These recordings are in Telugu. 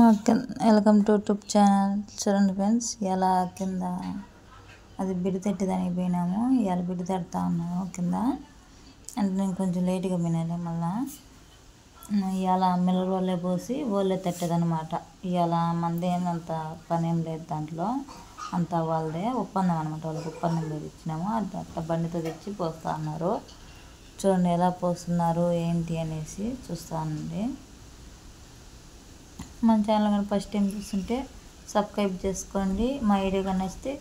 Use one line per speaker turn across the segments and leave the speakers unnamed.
Okay, welcome to YouTube channel. చూడండి ఫ్రెండ్స్, ఎలా కింద అది బిడితెట్టిదానికి పోయినాము. ఇవాళ బిడితెడతా ఉన్నాము కింద. అంటే నేను కొంచెం లేట్గా పోయినాను. మళ్ళా ఇవాళ మిల్లర్ వాళ్ళే పోసి వాళ్ళే తట్టేదనమాట. ఇవాళ మందేమంత పని ఏం లేదు దాంట్లో, అంతా వాళ్ళదే ఒప్పందం అనమాట. వాళ్ళకి ఒప్పందం మీద ఇచ్చినాము. అది అట్లా బండితో తెచ్చి పోస్తూ ఉన్నారు. చూడండి ఎలా పోస్తున్నారు ఏంటి అనేసి చూస్తానండి. మన ఛానల్ కానీ ఫస్ట్ టైం చూస్తుంటే సబ్స్క్రైబ్ చేసుకోండి. మా వీడియో కానీ నచ్చితే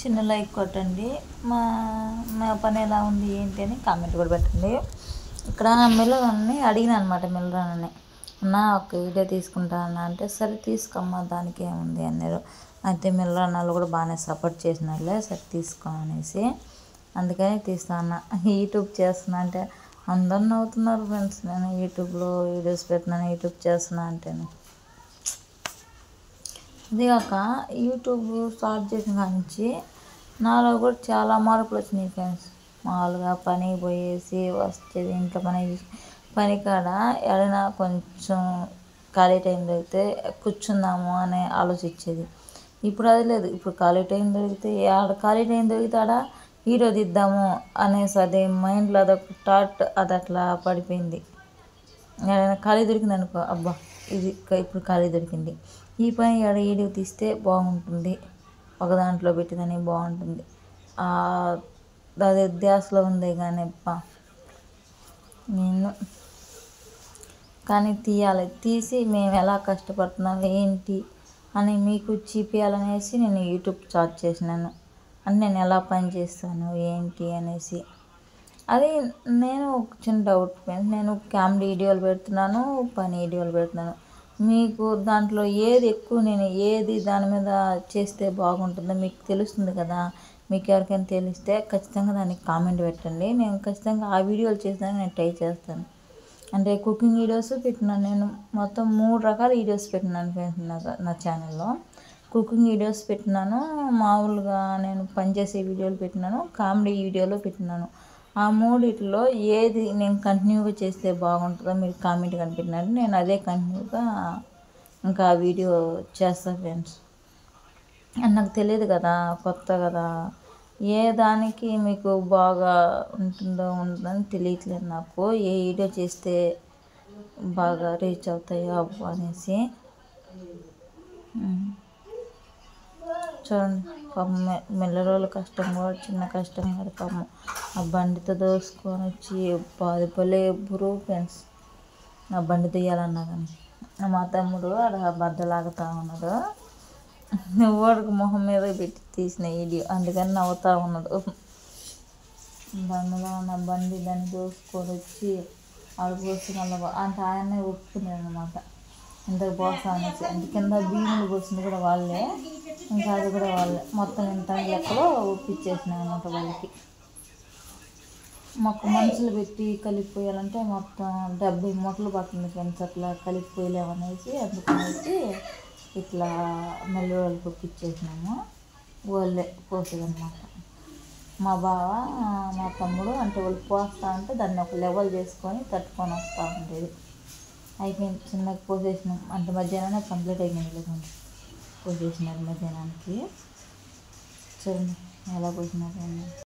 చిన్న లైక్ కొట్టండి. మా పని ఎలా ఉంది ఏంటి అని కామెంట్ కూడా పెట్టండి. ఇక్కడ మిల్లర్ని అడిగిన అనమాట. మిల్లర్ని అన్న ఒక వీడియో తీసుకుంటా అన్న అంటే, సరే తీసుకోమ్మా దానికి ఏముంది అన్నారు. అయితే మిల్లర్ అన్నలు కూడా బాగానే సపోర్ట్ చేసినారులే, సరే తీసుకో అనేసి అందుకని తీస్తా అన్న. యూట్యూబ్ చేస్తున్నా అంటే అందరు నవ్వుతున్నారు ఫ్రెండ్స్. నేను యూట్యూబ్లో వీడియోస్ పెట్టినాను, యూట్యూబ్ చేస్తున్నా అంటేను. అదిగాక యూట్యూబ్ స్టార్ట్ చేసిన కానించి నాలో కూడా చాలా మార్పులు వచ్చినాయి ఫ్రెండ్స్. మామూలుగా పనికి పోయేసి వచ్చేది, ఇంట్లో పని కాడ ఏదైనా కొంచెం ఖాళీ టైం దొరికితే కూర్చుందాము అని ఆలోచించేది. ఇప్పుడు అది లేదు. ఇప్పుడు ఖాళీ టైం దొరికితే ఖాళీ టైం దొరికితే ఆడ వీడియో తీద్దాము అనేసి అది మైండ్లో అదొక థాట్ అది అట్లా పడిపోయింది. ఏదైనా ఖాళీ దొరికింది అనుకో, అబ్బా ఇది ఇప్పుడు ఖాళీ దొరికింది, ఈ పని వీడియో తీస్తే బాగుంటుంది, ఒక దాంట్లో పెట్టిదని బాగుంటుంది, అది ధ్యాసలో ఉంది. కానీ నేను కానీ తీయాలి, తీసి మేము ఎలా కష్టపడుతున్నాం ఏంటి అని మీకు చూపించాలనేసి నేను యూట్యూబ్ స్టార్ట్ చేసినాను. అని నేను ఎలా పని చేస్తాను ఏంటి అనేసి. అది నేను ఒక చిన్న డౌట్, నేను కామెడీ వీడియోలు పెడుతున్నాను, పని వీడియోలు పెడుతున్నాను. మీకు దాంట్లో ఏది ఎక్కువ, నేను ఏది దాని మీద చేస్తే బాగుంటుందో మీకు తెలుస్తుంది కదా. మీకు ఎవరికైనా తెలిస్తే ఖచ్చితంగా దానికి కామెంట్ పెట్టండి. నేను ఖచ్చితంగా ఆ వీడియోలు చేసేదానికి నేను ట్రై చేస్తాను. అంటే కుకింగ్ వీడియోస్ పెట్టినాను. నేను మొత్తం 3 రకాల వీడియోస్ పెట్టినాను ఫ్రెండ్స్ నా ఛానల్లో. కుకింగ్ వీడియోస్ పెట్టినాను, మామూలుగా నేను పనిచేసే వీడియోలు పెట్టినాను, కామెడీ వీడియోలు పెట్టినాను. ఆ మూడిట్లో ఏది నేను కంటిన్యూగా చేస్తే బాగుంటుందో మీరు కామెంట్ కనిపెట్టినారు. నేను అదే కంటిన్యూగా ఇంకా ఆ వీడియో చేస్తాను ఫ్రెండ్స్. నాకు తెలియదు కదా, కొత్త కదా, ఏ దానికి మీకు బాగా ఉంటుందని తెలియట్లేదు నాకు. ఏ వీడియో చేస్తే బాగా రీచ్ అవుతాయో అవ్వ అనేసి. చూడండి పాపం మిల్లర్ వాళ్ళ కష్టం కూడా చిన్న కష్టం కాదు పాపం. ఆ బండితో దోసుకొని వచ్చి బాధపడే ఎవ్వరు ఫ్రెండ్స్. నా బండి తీయాలన్నా కానీ మా తమ్ముడు ఆడ బద్దలాగుతూ ఉన్నాడు. వాడికి మొహం మీద పెట్టి తీసిన వీడియో, అందుకని నవ్వుతూ ఉన్నాడు. బండిలో ఉన్న బండి దాన్ని దోసుకొని వచ్చి ఆడపోసి మళ్ళీ అంటే ఆయనే ఒప్పుకున్నాడు అనమాట. ఇంతకు పోస్తా అనేసి. అంటే కింద భీములు పోసింది కూడా వాళ్ళే, ఇంకా అది కూడా వాళ్ళే. మొత్తం ఇంత లెక్కలో ఒప్పించేసినాయి అనమాట వాళ్ళకి. మాకు మనుషులు పెట్టి కలిపిపోయాలంటే మొత్తం 70 మూటలు పడుతుంది ఫ్రెండ్స్. అట్లా కలిపిపోయలేమనేసి అందుకనేసి ఇట్లా మెల్ల వాళ్ళకి ఒప్పించేసినాము. వాళ్ళే పోసేదన్నమాట. మా బావ మా తమ్ముడు అంటే వాళ్ళు పోస్తా ఉంటే దాన్ని ఒక లెవెల్ చేసుకొని తట్టుకొని వస్తూ ఉండేది. అయిపోయింది, చిన్నగా పోసేసినాం. అంటే మధ్యాహ్నం కంప్లీట్ అయిపోయింది లేకుండా పోసేసినారు మధ్యాహ్నానికి. చూడండి ఎలా పోసినారు.